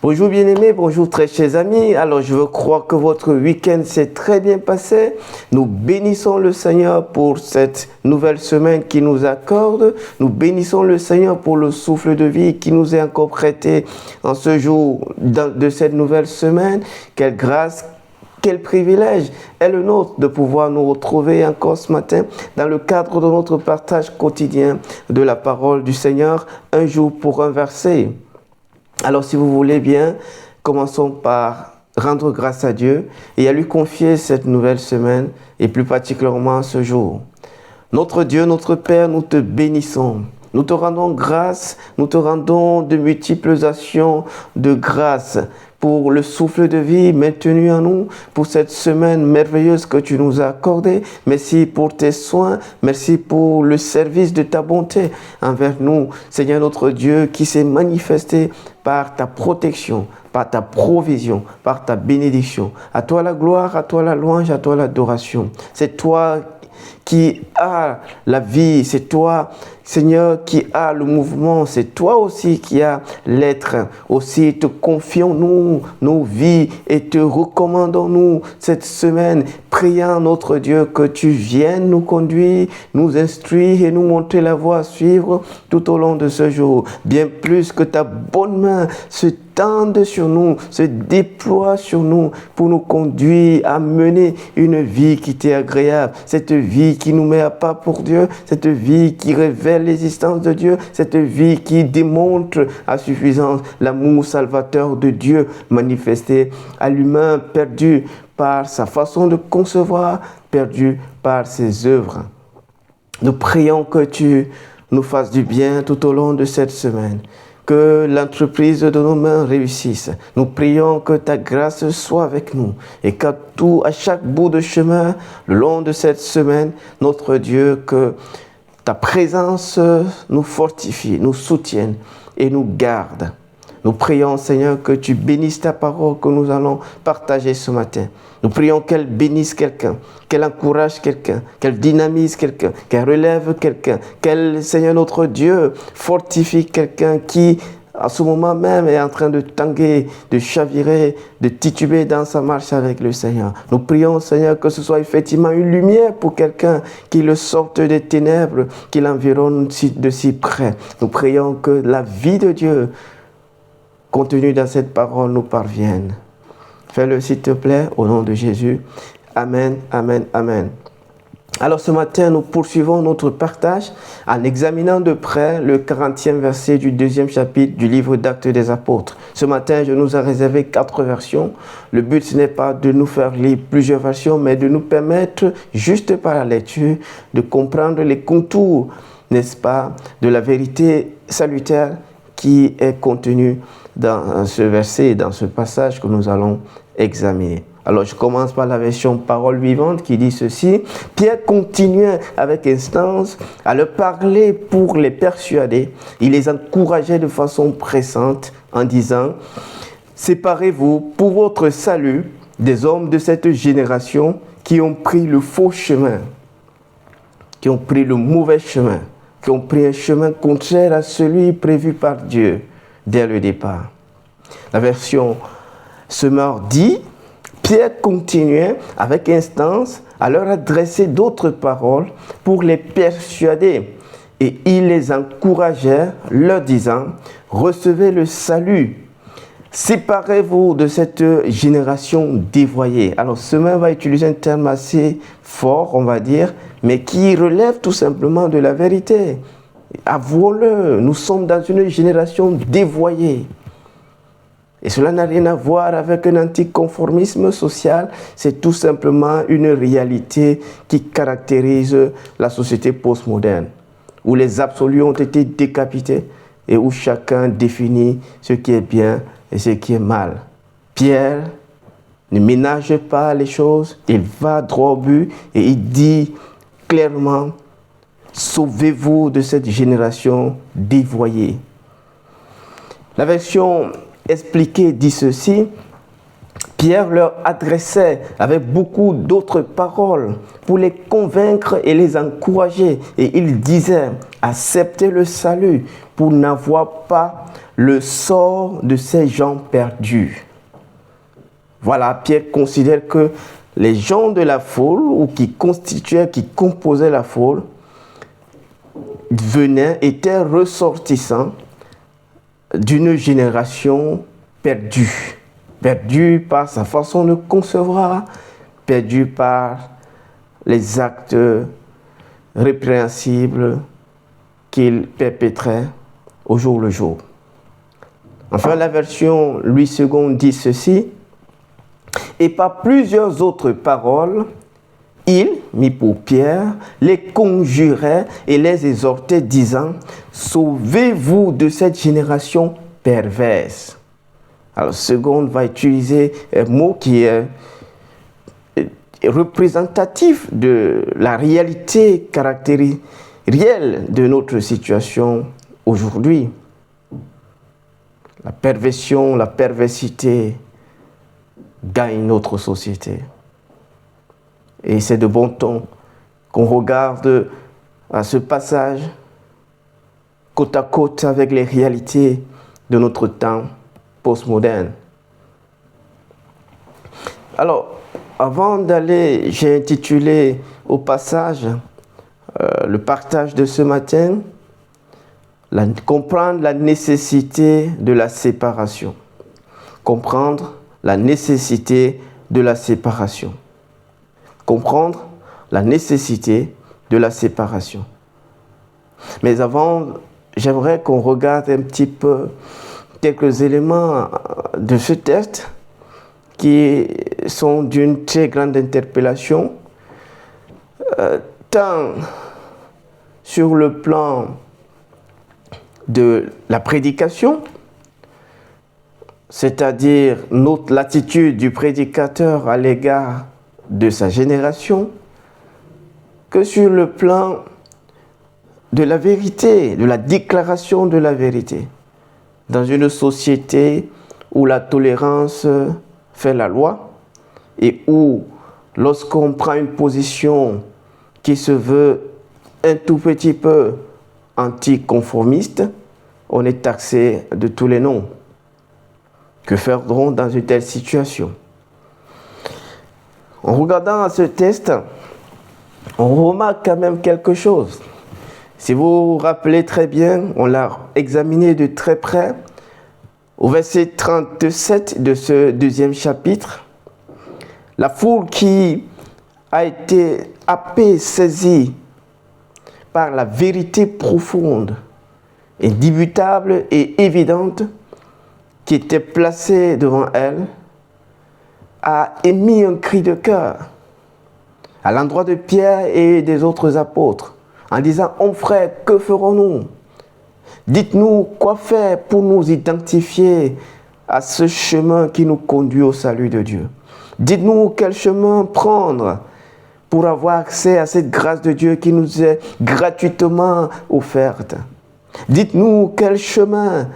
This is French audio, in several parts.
Bonjour bien-aimés, bonjour très chers amis. Alors je veux croire que votre week-end s'est très bien passé. Nous bénissons le Seigneur pour cette nouvelle semaine qu'il nous accorde. Nous bénissons le Seigneur pour le souffle de vie qui nous est encore prêté en ce jour de cette nouvelle semaine. Quelle grâce, quel privilège est le nôtre de pouvoir nous retrouver encore ce matin dans le cadre de notre partage quotidien de la parole du Seigneur, un jour pour un verset. Alors si vous voulez bien, commençons par rendre grâce à Dieu et à lui confier cette nouvelle semaine et plus particulièrement ce jour. Notre Dieu, notre Père, nous te bénissons. Nous te rendons grâce, nous te rendons de multiples actions de grâce pour le souffle de vie maintenu en nous, pour cette semaine merveilleuse que tu nous as accordée. Merci pour tes soins, merci pour le service de ta bonté envers nous. Seigneur notre Dieu, qui s'est manifesté par ta protection, par ta provision, par ta bénédiction. À toi la gloire, à toi la louange, à toi l'adoration. C'est toi qui a la vie, c'est toi, Seigneur, qui a le mouvement, c'est toi aussi qui as l'être. Aussi te confions-nous nos vies et te recommandons-nous cette semaine, priant notre Dieu que tu viennes nous conduire, nous instruire et nous montrer la voie à suivre tout au long de ce jour. Bien plus que ta bonne main se tende sur nous, se déploie sur nous pour nous conduire à mener une vie qui t'est agréable, cette vie qui nous met à pas pour Dieu, cette vie qui révèle l'existence de Dieu, cette vie qui démontre à suffisance l'amour salvateur de Dieu manifesté à l'humain perdu par sa façon de concevoir, perdu par ses œuvres. Nous prions que tu nous fasses du bien tout au long de cette semaine. Que l'entreprise de nos mains réussisse. Nous prions que ta grâce soit avec nous et qu'à chaque bout de chemin, le long de cette semaine, notre Dieu, que ta présence nous fortifie, nous soutienne et nous garde. Nous prions, Seigneur, que tu bénisses ta parole que nous allons partager ce matin. Nous prions qu'elle bénisse quelqu'un, qu'elle encourage quelqu'un, qu'elle dynamise quelqu'un, qu'elle relève quelqu'un, qu'elle, Seigneur notre Dieu, fortifie quelqu'un qui, à ce moment même, est en train de tanguer, de chavirer, de tituber dans sa marche avec le Seigneur. Nous prions, Seigneur, que ce soit effectivement une lumière pour quelqu'un qui le sorte des ténèbres, qui l'environne de si près. Nous prions que la vie de Dieu contenue dans cette parole nous parvienne. Fais-le s'il te plaît, au nom de Jésus. Amen, amen, amen. Alors ce matin, nous poursuivons notre partage en examinant de près le 40e verset du 2e chapitre du livre d'Actes des Apôtres. Ce matin, je nous ai réservé 4 versions. Le but, ce n'est pas de nous faire lire plusieurs versions, mais de nous permettre, juste par la lecture, de comprendre les contours, n'est-ce pas, de la vérité salutaire qui est contenue dans ce verset, dans ce passage que nous allons examiner. Alors je commence par la version parole vivante qui dit ceci. Pierre continuait avec instance à leur parler pour les persuader. Il les encourageait de façon pressante en disant: séparez-vous pour votre salut des hommes de cette génération qui ont pris le faux chemin, qui ont pris le mauvais chemin, qui ont pris un chemin contraire à celui prévu par Dieu dès le départ. La version Semeur dit: Pierre continuait avec instance à leur adresser d'autres paroles pour les persuader. Et il les encourageait, leur disant: recevez le salut. Séparez-vous de cette génération dévoyée. Alors, Semeur va utiliser un terme assez fort, on va dire, mais qui relève tout simplement de la vérité. Avouons-le, nous sommes dans une génération dévoyée. Et cela n'a rien à voir avec un anticonformisme social, c'est tout simplement une réalité qui caractérise la société postmoderne, où les absolus ont été décapités et où chacun définit ce qui est bien et ce qui est mal. Pierre ne ménage pas les choses, il va droit au but et il dit clairement: sauvez-vous de cette génération dévoyée. La version expliquée dit ceci: Pierre leur adressait avec beaucoup d'autres paroles pour les convaincre et les encourager. Et il disait: acceptez le salut pour n'avoir pas le sort de ces gens perdus. Voilà, Pierre considère que les gens de la foule, ou qui composaient la foule, étaient ressortissants d'une génération perdue. Perdue par sa façon de concevoir, perdue par les actes répréhensibles qu'il perpétrait au jour le jour. Enfin, la version Louis II dit ceci: et par plusieurs autres paroles, il, mis pour Pierre, les conjurait et les exhortait, disant: sauvez-vous de cette génération perverse. Alors, Seconde va utiliser un mot qui est représentatif de la réalité réelle de notre situation aujourd'hui. La perversion, la perversité gagne notre société. Et c'est de bon ton qu'on regarde à ce passage côte à côte avec les réalités de notre temps postmoderne. Alors, avant d'aller, j'ai intitulé au passage le partage de ce matin, comprendre la nécessité de la séparation. Comprendre la nécessité de la séparation. Comprendre la nécessité de la séparation. Mais avant, j'aimerais qu'on regarde un petit peu quelques éléments de ce texte qui sont d'une très grande interpellation, tant sur le plan de la prédication, c'est-à-dire l'attitude du prédicateur à l'égard de sa génération, que sur le plan de la vérité, de la déclaration de la vérité. Dans une société où la tolérance fait la loi et où, lorsqu'on prend une position qui se veut un tout petit peu anticonformiste, on est taxé de tous les noms. Que faire-on dans une telle situation? En regardant ce texte, on remarque quand même quelque chose. Si vous vous rappelez très bien, on l'a examiné de très près, au verset 37 de ce deuxième chapitre, la foule qui a été happée, saisie par la vérité profonde, indubitable et évidente qui était placée devant elle, a émis un cri de cœur à l'endroit de Pierre et des autres apôtres, en disant: Hommes frères, que ferons-nous? Dites-nous quoi faire pour nous identifier à ce chemin qui nous conduit au salut de Dieu. Dites-nous quel chemin prendre pour avoir accès à cette grâce de Dieu qui nous est gratuitement offerte. Dites-nous quel chemin,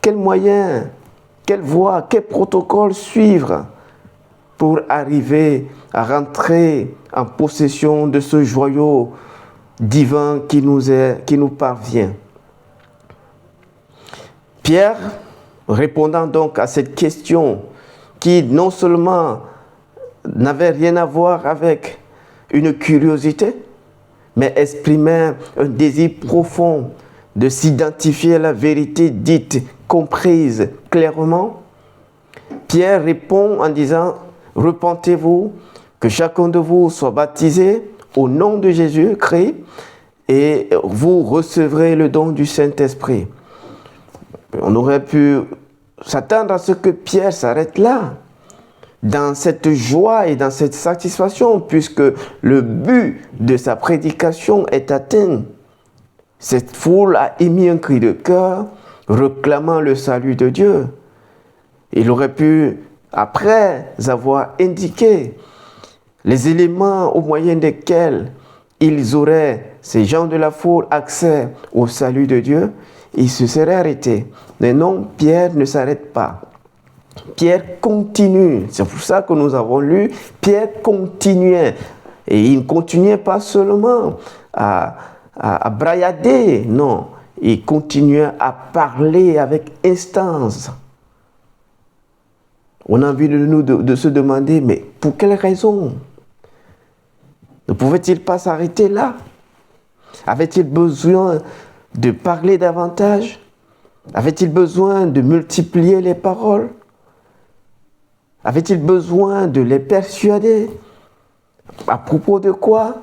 quel moyen, quelle voie, quel protocole suivre pour arriver à rentrer en possession de ce joyau divin qui nous parvient. Pierre, répondant donc à cette question qui non seulement n'avait rien à voir avec une curiosité, mais exprimait un désir profond de s'identifier à la vérité dite, comprise clairement, Pierre répond en disant: repentez-vous, que chacun de vous soit baptisé au nom de Jésus-Christ et vous recevrez le don du Saint-Esprit. On aurait pu s'attendre à ce que Pierre s'arrête là, dans cette joie et dans cette satisfaction, puisque le but de sa prédication est atteint. Cette foule a émis un cri de cœur, réclamant le salut de Dieu. Il aurait pu, après avoir indiqué les éléments au moyen desquels ils auraient, ces gens de la foule, accès au salut de Dieu, il se serait arrêté. Mais non, Pierre ne s'arrête pas. Pierre continue. C'est pour ça que nous avons lu, Pierre continuait. Et il ne continuait pas seulement à braillader, non. il continuait à parler avec instance. On a envie de se demander, mais pour quelle raison? Ne pouvait-il pas s'arrêter là? Avait-il besoin de parler davantage? Avait-il besoin de multiplier les paroles? Avait-il besoin de les persuader? À propos de quoi?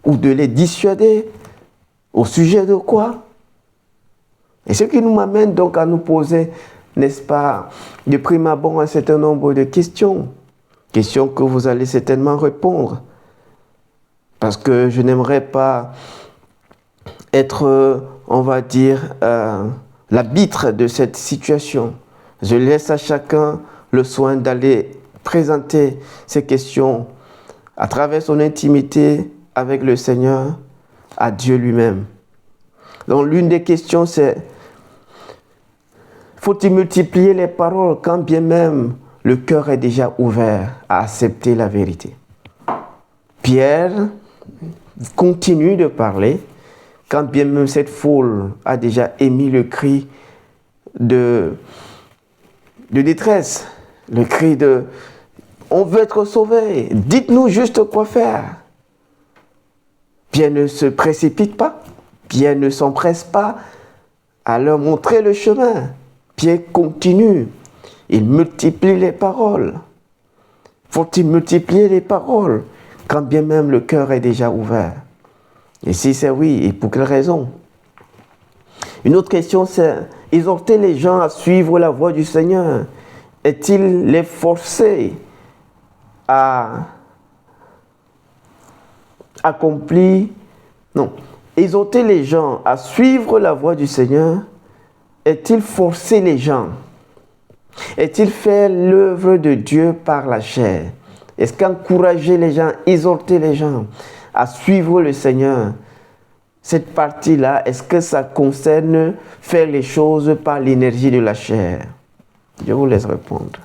Ou de les dissuader? Au sujet de quoi? Et ce qui nous amène donc à nous poser, n'est-ce pas, de prime abord un certain nombre de questions. Questions que vous allez certainement répondre. Parce que je n'aimerais pas être, on va dire, l'arbitre de cette situation. Je laisse à chacun le soin d'aller présenter ces questions à travers son intimité avec le Seigneur, à Dieu lui-même. Donc l'une des questions c'est, faut-il multiplier les paroles quand bien même le cœur est déjà ouvert à accepter la vérité? Pierre continue de parler quand bien même cette foule a déjà émis le cri de détresse, le cri de « on veut être sauvé, dites-nous juste quoi faire ». Pierre ne se précipite pas, Pierre ne s'empresse pas à leur montrer le chemin. Pierre continue, il multiplie les paroles. Faut-il multiplier les paroles quand bien même le cœur est déjà ouvert? Et si c'est oui, et pour quelle raison? Une autre question c'est, exhorter les gens à suivre la voie du Seigneur, est-il les forcer à accomplir? Non. Exhorter les gens à suivre la voie du Seigneur, est-il forcer les gens? Est-il faire l'œuvre de Dieu par la chair? Est-ce qu'encourager les gens, exhorter les gens à suivre le Seigneur, cette partie-là, est-ce que ça concerne faire les choses par l'énergie de la chair? Je vous laisse répondre.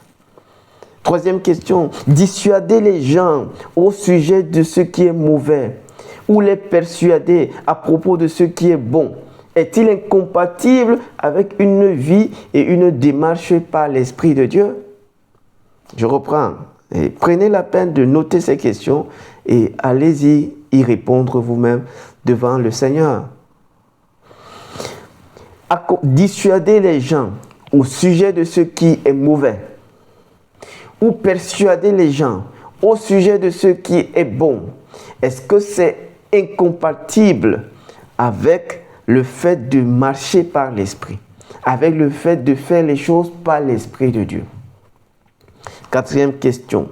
Troisième question, dissuader les gens au sujet de ce qui est mauvais ou les persuader à propos de ce qui est bon. Est-il incompatible avec une vie et une démarche par l'Esprit de Dieu? Je reprends. Et prenez la peine de noter ces questions et allez-y y répondre vous-même devant le Seigneur. Dissuader les gens au sujet de ce qui est mauvais ou persuader les gens au sujet de ce qui est bon. Est-ce que c'est incompatible avec le fait de marcher par l'Esprit, avec le fait de faire les choses par l'Esprit de Dieu? Quatrième question.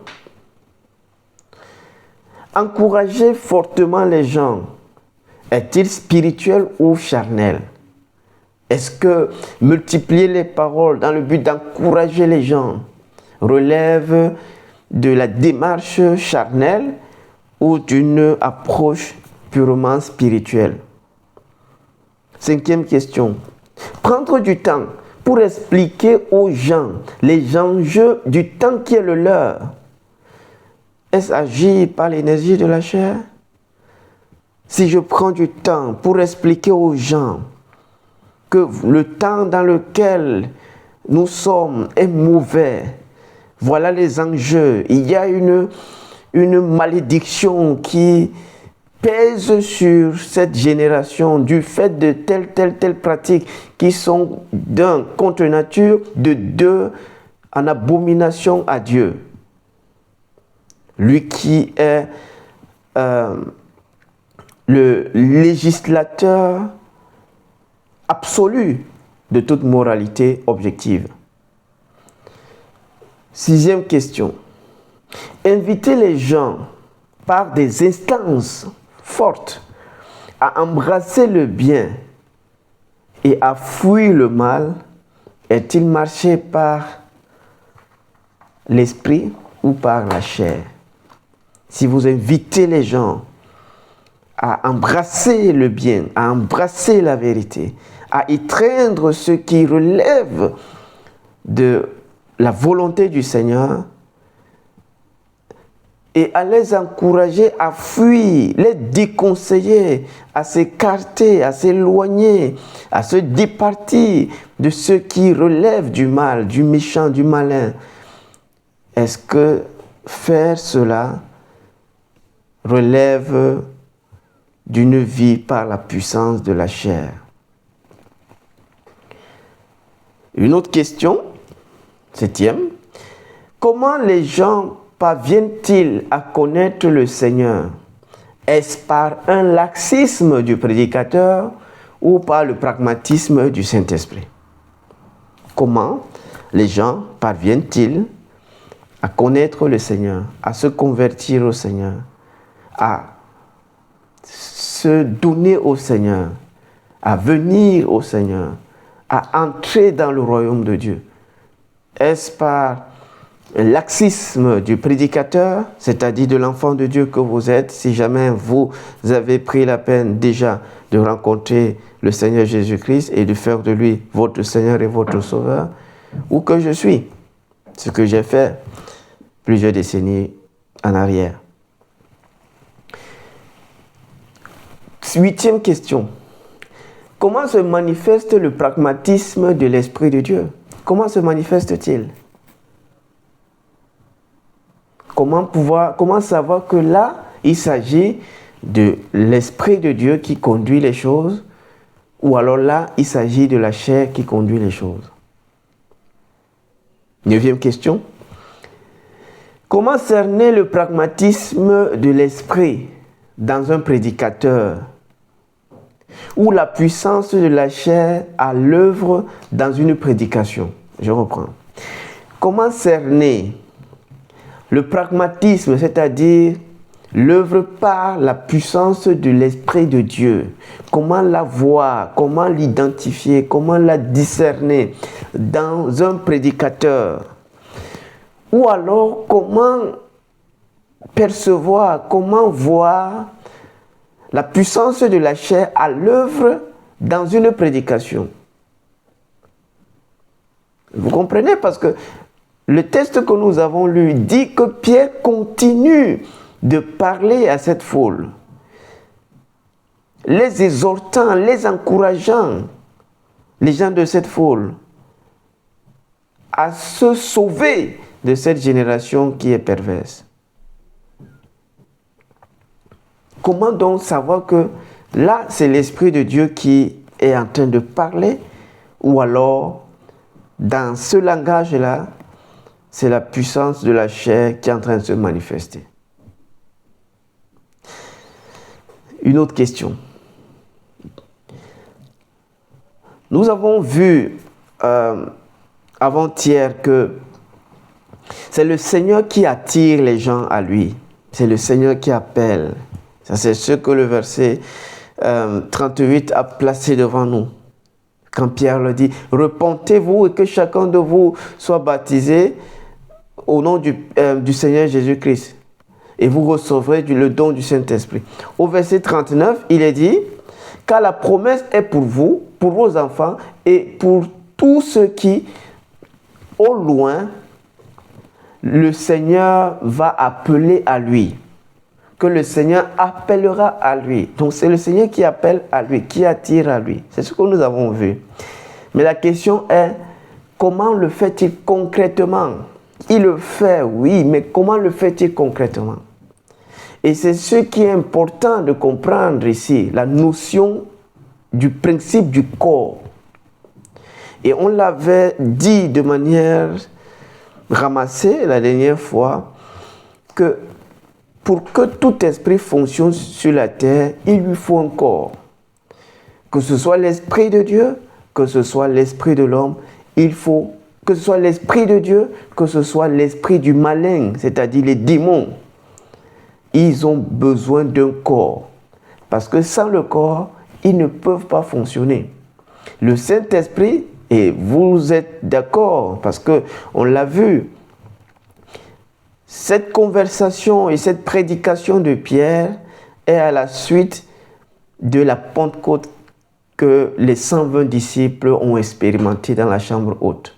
Encourager fortement les gens, est-il spirituel ou charnel? Est-ce que multiplier les paroles dans le but d'encourager les gens relève de la démarche charnelle ou d'une approche purement spirituelle? Cinquième question. Prendre du temps pour expliquer aux gens les enjeux du temps qui est le leur. Est-ce agir par l'énergie de la chair? Si je prends du temps pour expliquer aux gens que le temps dans lequel nous sommes est mauvais, voilà les enjeux. Il y a une malédiction qui pèse sur cette génération du fait de telle pratique qui sont d'un contre nature, de deux en abomination à Dieu. Lui qui est le législateur absolu de toute moralité objective. Sixième question. Inviter les gens par des instances fortes à embrasser le bien et à fuir le mal, est-il marché par l'esprit ou par la chair? Si vous invitez les gens à embrasser le bien, à embrasser la vérité, à étreindre ce qui relève de la volonté du Seigneur, et à les encourager à fuir, les déconseiller, à s'écarter, à s'éloigner, à se départir de ceux qui relèvent du mal, du méchant, du malin. Est-ce que faire cela relève d'une vie par la puissance de la chair? Une autre question, 7e. Comment les gens parviennent-ils à connaître le Seigneur? Est-ce par un laxisme du prédicateur ou par le pragmatisme du Saint-Esprit? Comment les gens parviennent-ils à connaître le Seigneur, à se convertir au Seigneur, à se donner au Seigneur, à venir au Seigneur, à entrer dans le royaume de Dieu? Est-ce par un laxisme du prédicateur, c'est-à-dire de l'enfant de Dieu que vous êtes, si jamais vous avez pris la peine déjà de rencontrer le Seigneur Jésus-Christ et de faire de lui votre Seigneur et votre Sauveur, ou que je suis, ce que j'ai fait plusieurs décennies en arrière. 8e question. Comment se manifeste le pragmatisme de l'Esprit de Dieu? Comment se manifeste-t-il? Comment savoir que là, il s'agit de l'Esprit de Dieu qui conduit les choses, ou alors là, il s'agit de la chair qui conduit les choses? 9e question. Comment cerner le pragmatisme de l'Esprit dans un prédicateur, ou la puissance de la chair à l'œuvre dans une prédication? Je reprends. Comment cerner le pragmatisme, c'est-à-dire l'œuvre par la puissance de l'Esprit de Dieu? Comment la voir, comment l'identifier, comment la discerner dans un prédicateur? Ou alors, comment percevoir, comment voir la puissance de la chair à l'œuvre dans une prédication? Vous comprenez? Parce que le texte que nous avons lu dit que Pierre continue de parler à cette foule, les exhortant, les encourageant, les gens de cette foule, à se sauver de cette génération qui est perverse. Comment donc savoir que là, c'est l'Esprit de Dieu qui est en train de parler, ou alors, dans ce langage-là, c'est la puissance de la chair qui est en train de se manifester? Une autre question. Nous avons vu avant-hier que c'est le Seigneur qui attire les gens à lui. C'est le Seigneur qui appelle. Ça, c'est ce que le verset 38 a placé devant nous. Quand Pierre le dit, « Repentez-vous et que chacun de vous soit baptisé au nom du Seigneur Jésus-Christ. Et vous recevrez le don du Saint-Esprit. » Au verset 39, il est dit, « Car la promesse est pour vous, pour vos enfants et pour tous ceux qui, au loin, le Seigneur va appeler à lui. » Que le Seigneur appellera à lui. Donc c'est le Seigneur qui appelle à lui, qui attire à lui. C'est ce que nous avons vu. Mais la question est, comment le fait-il concrètement? Il le fait, oui, mais comment le fait-il concrètement? Et c'est ce qui est important de comprendre ici, la notion du principe du corps. Et on l'avait dit de manière ramassée la dernière fois, que pour que tout esprit fonctionne sur la terre, il lui faut un corps. Que ce soit l'esprit de Dieu, que ce soit l'esprit de l'homme, il faut que ce soit l'esprit de Dieu, que ce soit l'esprit du malin, c'est-à-dire les démons. Ils ont besoin d'un corps. Parce que sans le corps, ils ne peuvent pas fonctionner. Le Saint-Esprit, et vous êtes d'accord, parce qu'on l'a vu, cette conversation et cette prédication de Pierre est à la suite de la Pentecôte que les 120 disciples ont expérimenté dans la chambre haute.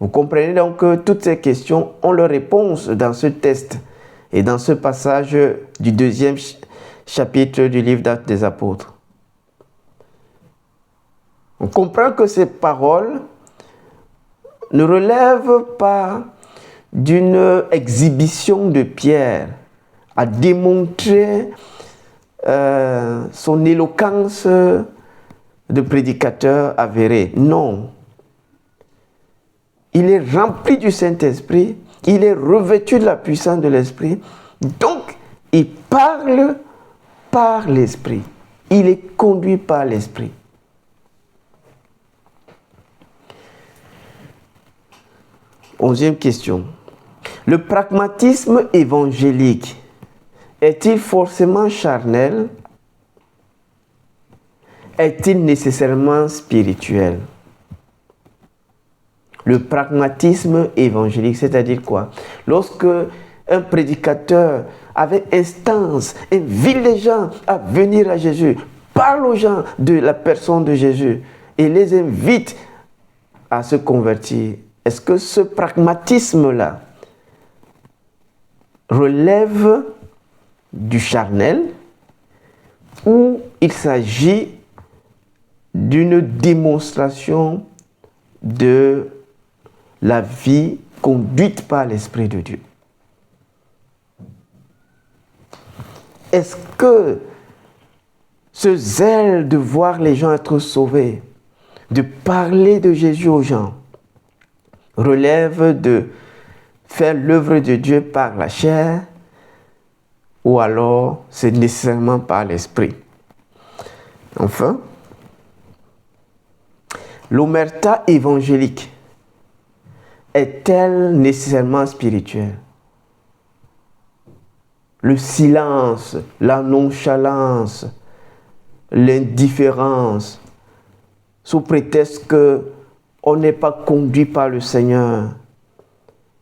Vous comprenez donc que toutes ces questions ont leur réponse dans ce test et dans ce passage du 2e chapitre du livre d'Actes des Apôtres. On comprend que ces paroles ne relèvent pas d'une exhibition de Pierre à démontrer son éloquence de prédicateur avéré. Non. Il est rempli du Saint-Esprit, il est revêtu de la puissance de l'Esprit, donc il parle par l'Esprit. Il est conduit par l'Esprit. Onzième question. Le pragmatisme évangélique est-il forcément charnel? Est-il nécessairement spirituel? Le pragmatisme évangélique, c'est-à-dire quoi? Lorsque un prédicateur avec instance invite les gens à venir à Jésus, parle aux gens de la personne de Jésus et les invite à se convertir, est-ce que ce pragmatisme-là relève du charnel ou il s'agit d'une démonstration de la vie conduite par l'Esprit de Dieu? Est-ce que ce zèle de voir les gens être sauvés, de parler de Jésus aux gens, relève de faire l'œuvre de Dieu par la chair ou alors c'est nécessairement par l'Esprit? Enfin, l'omerta évangélique est-elle nécessairement spirituelle? Le silence, la nonchalance, l'indifférence, sous prétexte qu'on n'est pas conduit par le Seigneur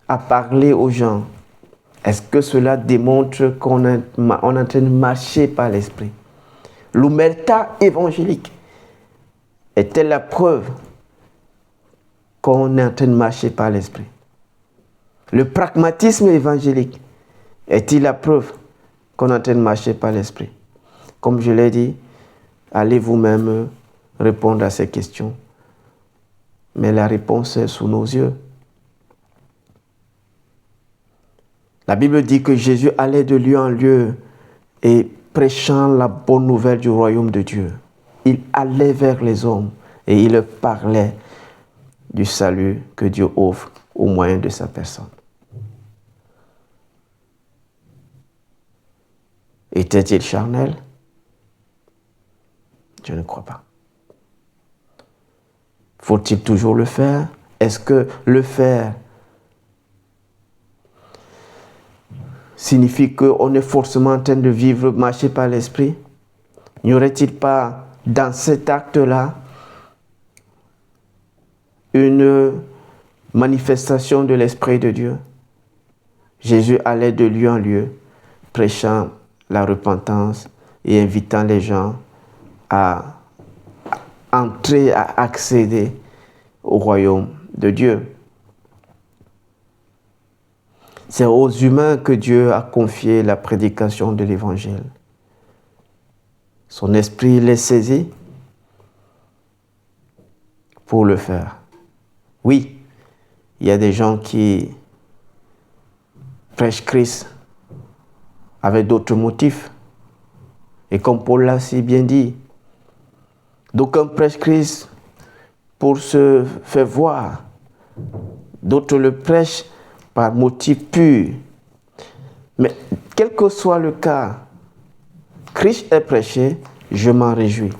à parler aux gens, est-ce que cela démontre qu'on est en train de marcher par l'Esprit? L'omerta évangélique est-elle la preuve qu'on est en train de marcher par l'Esprit? Le pragmatisme évangélique est-il la preuve qu'on est en train de marcher par l'Esprit? Comme je l'ai dit, allez vous-même répondre à ces questions. Mais la réponse est sous nos yeux. La Bible dit que Jésus allait de lieu en lieu et prêchant la bonne nouvelle du royaume de Dieu. Il allait vers les hommes et il leur parlait du salut que Dieu offre au moyen de sa personne. Était-il charnel? Je ne crois pas. Faut-il toujours le faire? Est-ce que le faire signifie qu'on est forcément en train de vivre, marcher par l'Esprit? N'y aurait-il pas dans cet acte-là une manifestation de l'Esprit de Dieu? Jésus allait de lieu en lieu, prêchant la repentance et invitant les gens à entrer, à accéder au royaume de Dieu. C'est aux humains que Dieu a confié la prédication de l'Évangile. Son esprit les saisit pour le faire. Oui, il y a des gens qui prêchent Christ avec d'autres motifs. Et comme Paul l'a si bien dit, d'aucuns prêchent Christ pour se faire voir. D'autres le prêchent par motif pur. Mais quel que soit le cas, Christ est prêché, je m'en réjouis.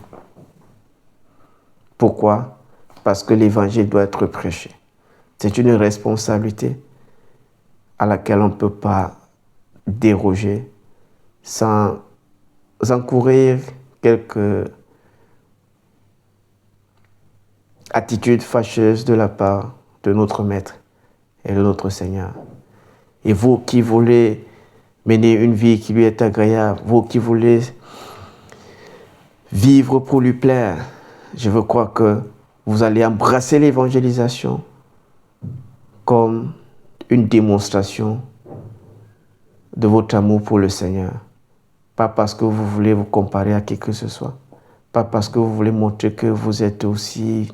Pourquoi? Parce que l'évangile doit être prêché. C'est une responsabilité à laquelle on ne peut pas déroger sans encourir quelques attitudes fâcheuses de la part de notre Maître et de notre Seigneur. Et vous qui voulez mener une vie qui lui est agréable, vous qui voulez vivre pour lui plaire, je veux croire que vous allez embrasser l'évangélisation comme une démonstration de votre amour pour le Seigneur. Pas parce que vous voulez vous comparer à qui que ce soit. Pas parce que vous voulez montrer que vous êtes aussi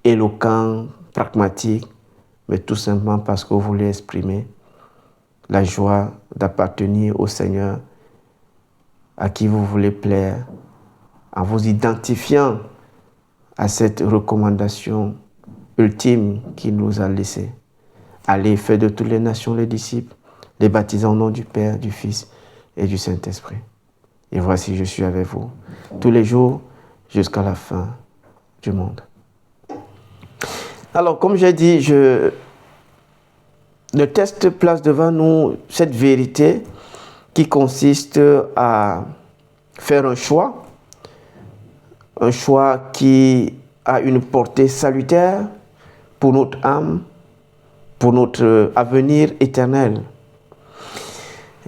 éloquent, pragmatique, mais tout simplement parce que vous voulez exprimer la joie d'appartenir au Seigneur à qui vous voulez plaire, en vous identifiant à cette recommandation ultime qu'il nous a laissée. Allez, faites de toutes les nations les disciples, les baptisant au nom du Père, du Fils et du Saint-Esprit. Et voici, je suis avec vous tous les jours jusqu'à la fin du monde. Alors, comme j'ai dit, le texte place devant nous cette vérité qui consiste à faire un choix qui a une portée salutaire pour notre âme, pour notre avenir éternel.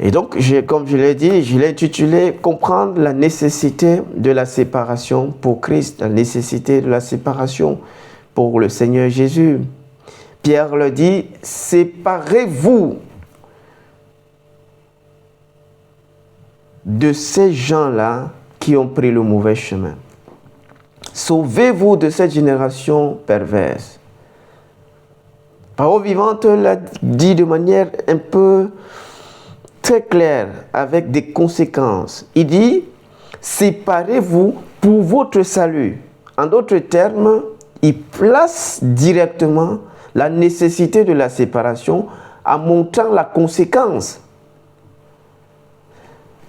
Et donc, comme je l'ai dit, je l'ai intitulé « Comprendre la nécessité de la séparation pour Christ », la nécessité de la séparation pour le Seigneur Jésus. Pierre le dit « Séparez-vous de ces gens-là qui ont pris le mauvais chemin. Sauvez-vous de cette génération perverse. » Parole vivante l'a dit de manière un peu très claire, avec des conséquences. Il dit, séparez-vous pour votre salut. En d'autres termes, il place directement la nécessité de la séparation en montrant la conséquence.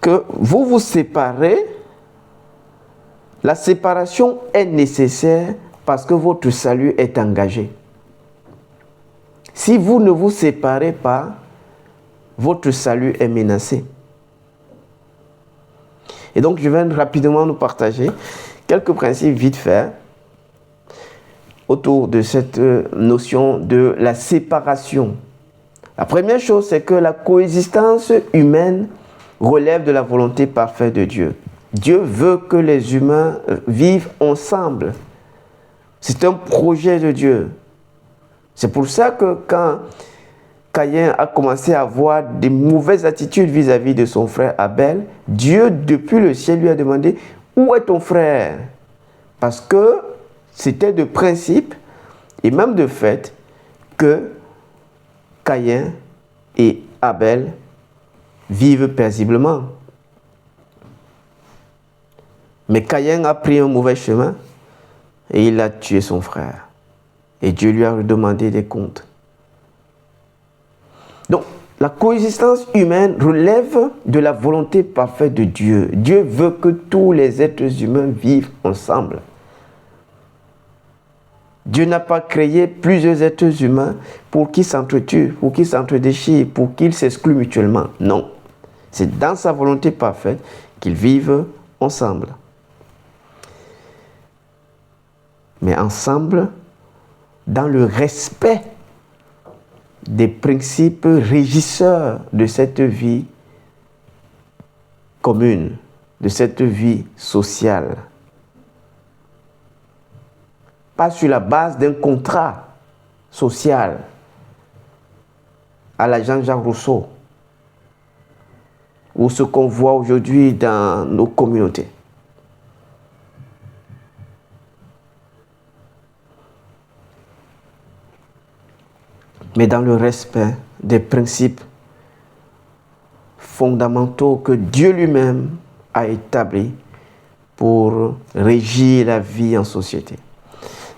Que vous vous séparez, la séparation est nécessaire parce que votre salut est engagé. Si vous ne vous séparez pas, votre salut est menacé. Et donc, je vais rapidement nous partager quelques principes vite faits autour de cette notion de la séparation. La première chose, c'est que la coexistence humaine relève de la volonté parfaite de Dieu. Dieu veut que les humains vivent ensemble. C'est un projet de Dieu. C'est pour ça que quand Caïn a commencé à avoir des mauvaises attitudes vis-à-vis de son frère Abel, Dieu, depuis le ciel, lui a demandé « Où est ton frère ?» Parce que c'était de principe et même de fait que Caïn et Abel vivent paisiblement. Mais Caïn a pris un mauvais chemin et il a tué son frère. Et Dieu lui a demandé des comptes. Donc, la coexistence humaine relève de la volonté parfaite de Dieu. Dieu veut que tous les êtres humains vivent ensemble. Dieu n'a pas créé plusieurs êtres humains pour qu'ils s'entretuent, pour qu'ils s'entredéchirent, pour qu'ils s'excluent mutuellement. Non. C'est dans sa volonté parfaite qu'ils vivent ensemble. Mais ensemble, dans le respect des principes régisseurs de cette vie commune, de cette vie sociale. Pas sur la base d'un contrat social à la Jean-Jacques Rousseau, ou ce qu'on voit aujourd'hui dans nos communautés. Mais dans le respect des principes fondamentaux que Dieu lui-même a établis pour régir la vie en société.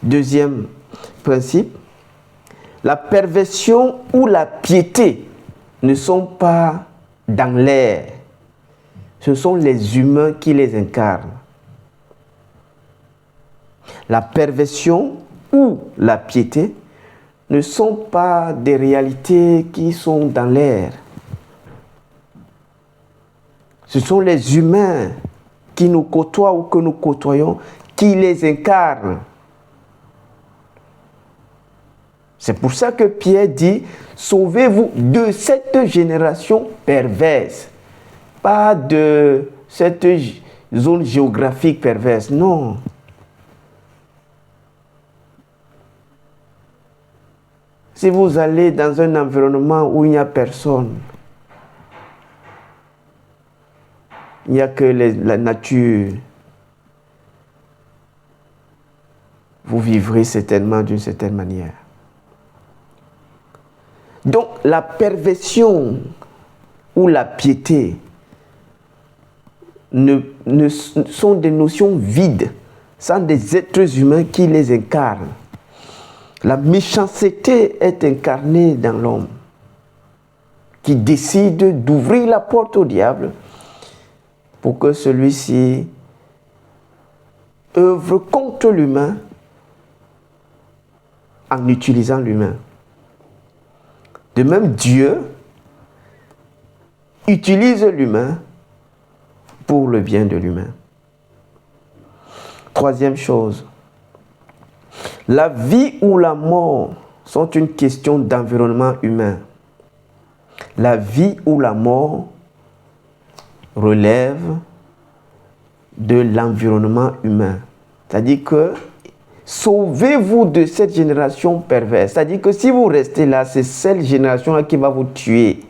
Deuxième principe, la perversion ou la piété ne sont pas dans l'air. Ce sont les humains qui les incarnent. La perversion ou la piété ne sont pas des réalités qui sont dans l'air. Ce sont les humains qui nous côtoient ou que nous côtoyons qui les incarnent. C'est pour ça que Pierre dit « Sauvez-vous de cette génération perverse ». Pas de cette zone géographique perverse, non. Si vous allez dans un environnement où il n'y a personne, il n'y a que la nature, vous vivrez certainement d'une certaine manière. Donc la perversion ou la piété sont des notions vides, sont des êtres humains qui les incarnent. La méchanceté est incarnée dans l'homme qui décide d'ouvrir la porte au diable pour que celui-ci œuvre contre l'humain en utilisant l'humain. De même, Dieu utilise l'humain pour le bien de l'humain. Troisième chose, la vie ou la mort sont une question d'environnement humain. La vie ou la mort relève de l'environnement humain. C'est-à-dire que sauvez-vous de cette génération perverse. C'est-à-dire que si vous restez là, c'est cette génération-là qui va vous tuer.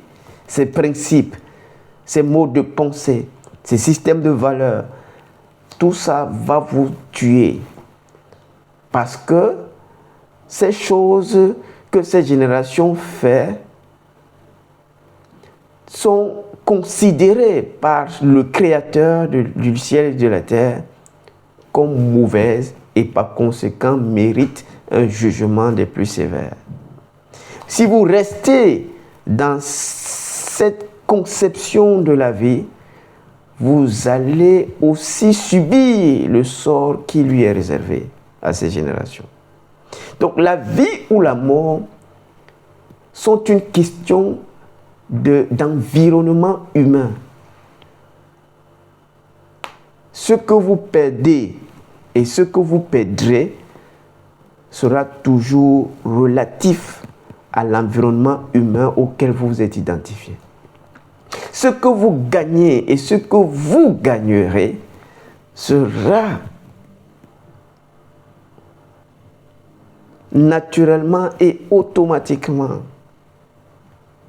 Ces principes, ces modes de pensée, ces systèmes de valeurs, tout ça va vous tuer. Parce que ces choses que cette génération fait sont considérées par le Créateur du ciel et de la terre comme mauvaises et par conséquent méritent un jugement des plus sévères. Si vous restez dans cette conception de la vie, vous allez aussi subir le sort qui lui est réservé à ces générations. Donc la vie ou la mort sont une question d'environnement humain. Ce que vous perdez et ce que vous perdrez sera toujours relatif à l'environnement humain auquel vous vous êtes identifié. Ce que vous gagnez et ce que vous gagnerez sera naturellement et automatiquement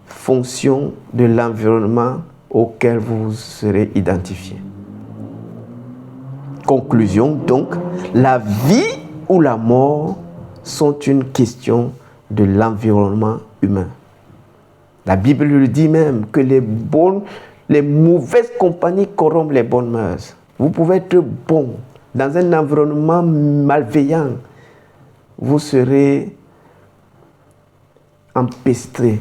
fonction de l'environnement auquel vous serez identifié. Conclusion donc, la vie ou la mort sont une question de l'environnement humain. La Bible le dit même que les mauvaises compagnies corrompent les bonnes mœurs. Vous pouvez être bon dans un environnement malveillant, vous serez empestré.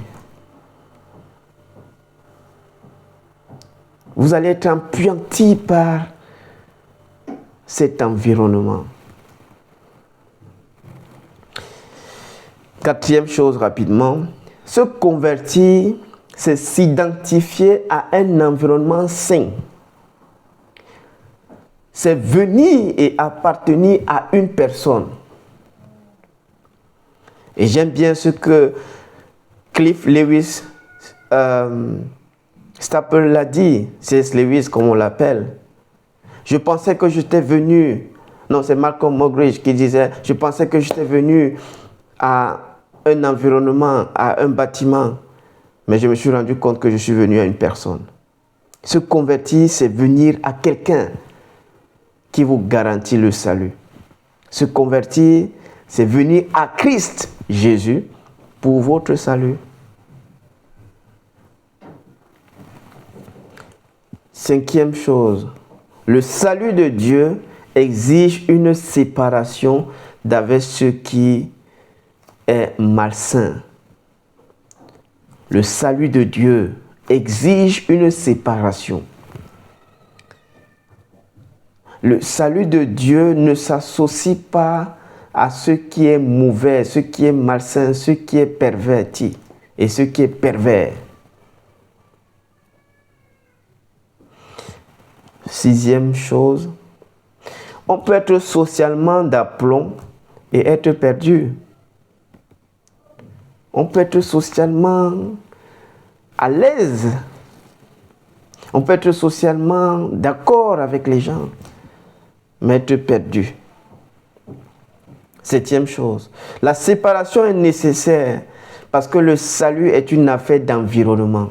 Vous allez être empuanti par cet environnement. Quatrième chose rapidement, se convertir, c'est s'identifier à un environnement sain. C'est venir et appartenir à une personne. Et j'aime bien ce que Cliff Lewis Staples l'a dit, C.S. Lewis comme on l'appelle. Je pensais que j'étais venu, non c'est Malcolm Muggeridge qui disait, je pensais que j'étais venu à un environnement, à un bâtiment, mais je me suis rendu compte que je suis venu à une personne. Se convertir, c'est venir à quelqu'un qui vous garantit le salut. Se convertir, c'est venir à Christ Jésus pour votre salut. Cinquième chose, le salut de Dieu exige une séparation d'avec ce qui est malsain. Le salut de Dieu exige une séparation. Le salut de Dieu ne s'associe pas à ce qui est mauvais, ce qui est malsain, ce qui est perverti et ce qui est pervers. Sixième chose, on peut être socialement d'aplomb et être perdu. On peut être socialement à l'aise. On peut être socialement d'accord avec les gens, mais être perdu. Septième chose, la séparation est nécessaire Parce que le salut est une affaire d'environnement.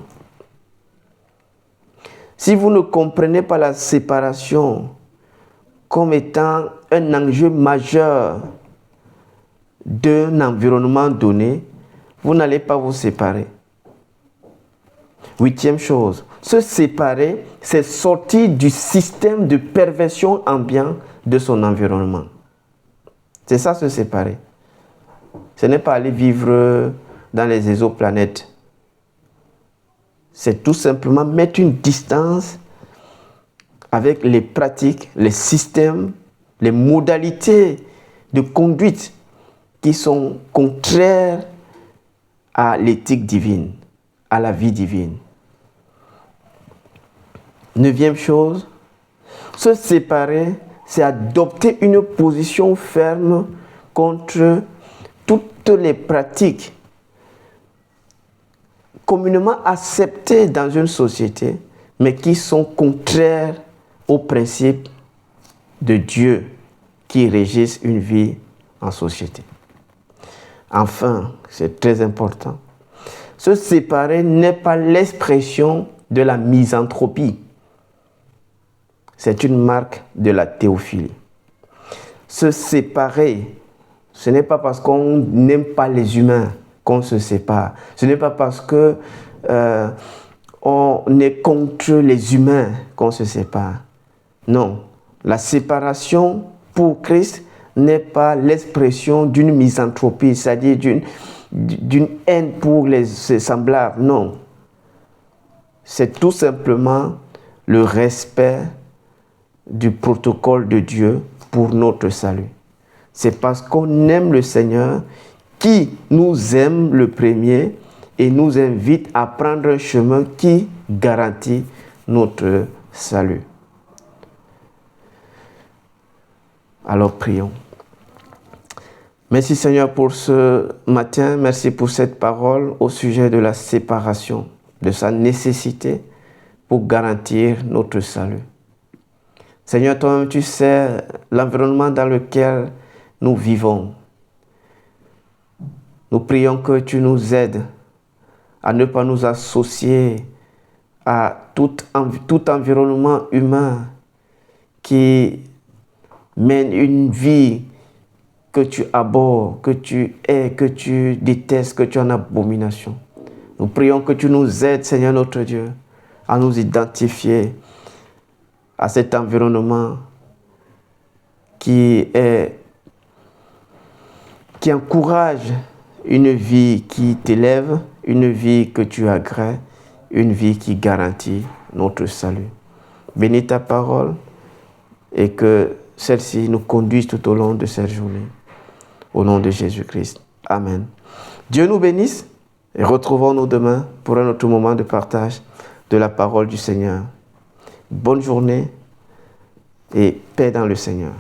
Si vous ne comprenez pas la séparation comme étant un enjeu majeur d'un environnement donné, vous n'allez pas vous séparer. 8e chose, se séparer, c'est sortir du système de perversion ambiante de son environnement. C'est ça, se séparer. Ce n'est pas aller vivre dans les exoplanètes. C'est tout simplement mettre une distance avec les pratiques, les systèmes, les modalités de conduite qui sont contraires à l'éthique divine, à la vie divine. 9e chose, se séparer, c'est adopter une position ferme contre toutes les pratiques communément acceptées dans une société, mais qui sont contraires aux principes de Dieu qui régissent une vie en société. Enfin, c'est très important, se séparer n'est pas l'expression de la misanthropie. C'est une marque de la théophilie. Se séparer, ce n'est pas parce qu'on n'aime pas les humains qu'on se sépare. Ce n'est pas parce que on est contre les humains qu'on se sépare. Non, la séparation pour Christ n'est pas l'expression d'une misanthropie, c'est-à-dire d'une haine pour ses semblables. Non, c'est tout simplement le respect du protocole de Dieu pour notre salut. C'est parce qu'on aime le Seigneur qui nous aime le premier et nous invite à prendre un chemin qui garantit notre salut. Alors prions. Merci Seigneur pour ce matin, merci pour cette parole au sujet de la séparation, de sa nécessité pour garantir notre salut. Seigneur, toi-même tu sais l'environnement dans lequel nous vivons. Nous prions que tu nous aides à ne pas nous associer à tout environnement humain qui mène une vie que tu abhorres, que tu hais, que tu détestes, que tu es en abomination. Nous prions que tu nous aides, Seigneur notre Dieu, à nous identifier à cet environnement qui encourage une vie qui t'élève, une vie que tu agrées, une vie qui garantit notre salut. Bénis ta parole et que celle-ci nous conduise tout au long de cette journée. Au nom de Jésus-Christ. Amen. Dieu nous bénisse et retrouvons-nous demain pour un autre moment de partage de la parole du Seigneur. Bonne journée et paix dans le Seigneur.